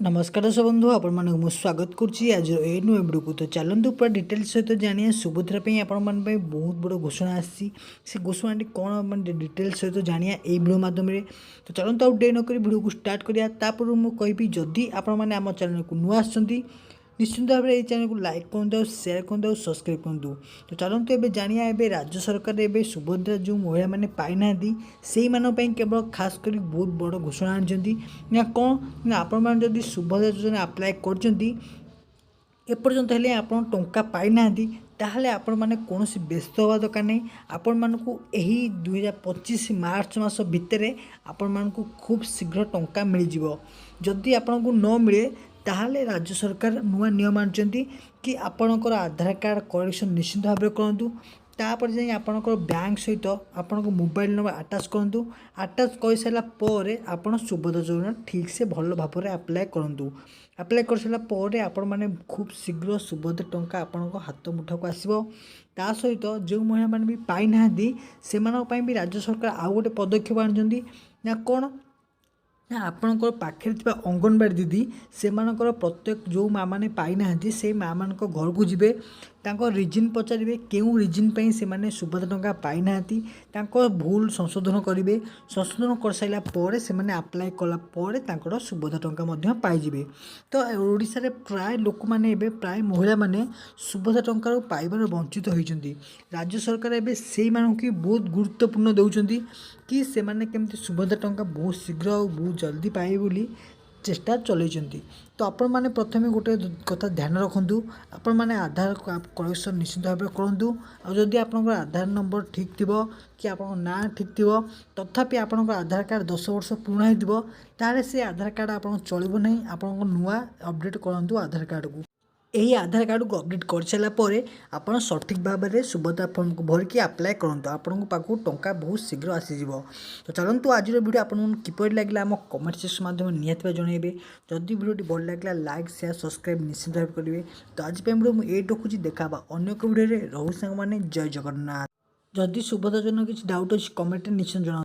नमस्कार दर्शक बंधु आपण स्वागत करुच्ची आज ए नु एमडू को। तो चलतु पूरा डिटेल सहित जानिए सुभद्रा आपण बहुत बड़ घोषणा आसी से घोषणा कौन मैंने डिटेल सहित जानिए ये भिडियो मध्यम। तो चलतु आउ डे नक भिडियो को स्टार्ट करा मुझे कहि जदि आपण आम चैनल को नुआ आसछंती निश्चिंत भाव में चैनल को लाइक करूँ शेयर करूँ सब्सक्राइब करूँ। तो चलते एवं जानिया ए राज्य सरकार एवं सुभद्रा जो महिला मैंने पाई ना से केवल खास कर बहुत बड़ घोषणा आनी ना कौन ना आपण जदि सुभद्रा योजना अप्लाई करपर्यंत हेले आपण टंका पाई ना ताहले आपण माने कौन व्यस्त हवा दरकार नहीं। आपण मानकु एही 2025 मार्च मास भितर आपण मानकु खूब शीघ्र टंका मिल जिवो। जदि आपण को न मिले ताहले राज्य सरकार नुआ नियम आनी कि आपणकर आधार कार्ड करेक्शन निश्चित भाव में करूँ। तापर जाई आपणकर बैंक सहित आपण मोबाइल नंबर अटैच करूँ। अटैच कर सारापर आपण सुभद्रा योजना ठीक से भल भाव में अप्लाई करूँ। अप्लाई कर सारापर आपण मैंने खूब शीघ्र सुभद्रा टंका आपण हाथ मुठा को आसो। ता सहित जो महिला मैंने भी पाई ना से भी राज्य सरकार आउ गोटे पदक्षेप आनी ना कौन ना आपणकर पाखे अंगनवाड़ी दीदी से प्रत्येक जो माँ मैंने पाई ना से माँ मान घर को जी रिजन पचारे क्यों रिजन पर से सुभद्रा टंका पाई ना भूल संशोधन करेंगे। संशोधन कर सारापर से अप्लाई कलापर सुभद्रा टंका पाइबे। तो ओडिशा रे प्राय लोक मैंने प्राय महिला मैंने सुभद्रा टंका पाइबार वंचित होती। राज्य सरकार एवं से बहुत गुरुत्वपूर्ण दौरान कि से केमती सुभद्रा टंका बहुत शीघ्र और बहुत जल्दी पाइबे बोली चेष्टा चलती। तो आपण मैंने प्रथम गोटे कथा ध्यान रखुँ आपण मैंने आधार कलेक्शन निश्चित भाव में करूँ। आदि आप आधार नंबर ठीक थी कि आप ना ठीक थी तथापि आपण आधार कार्ड 10 वर्ष पुराना होता से आधार कार्ड आप चलो ना आप नुआ अपडेट करूँ आधार कार्ड को। यही आधार कार्ड को अपडेट कर सारापर आप सठिक भाव में सुभद्रा फॉर्म को भरिकी अप्लाई करूँ आपण पाखु टंका बहुत शीघ्र आसीज। तो चलतु आज वीडियो आपको किपर लगे आम कमेंट सेक्शन माध्यम निहत जनइबे। जदि वीडियो भल लगे लाइक शेयर सब्सक्राइब निश्चित भाव करेंगे। तो आज वीडियो मुझे ये रखुची देखा अन्य एक वीडियो रोहु सांग मैंने जय जगन्नाथ। जदि सुभद्रा योजना किसी डाउट अच्छी कमेंट निश्चय जना।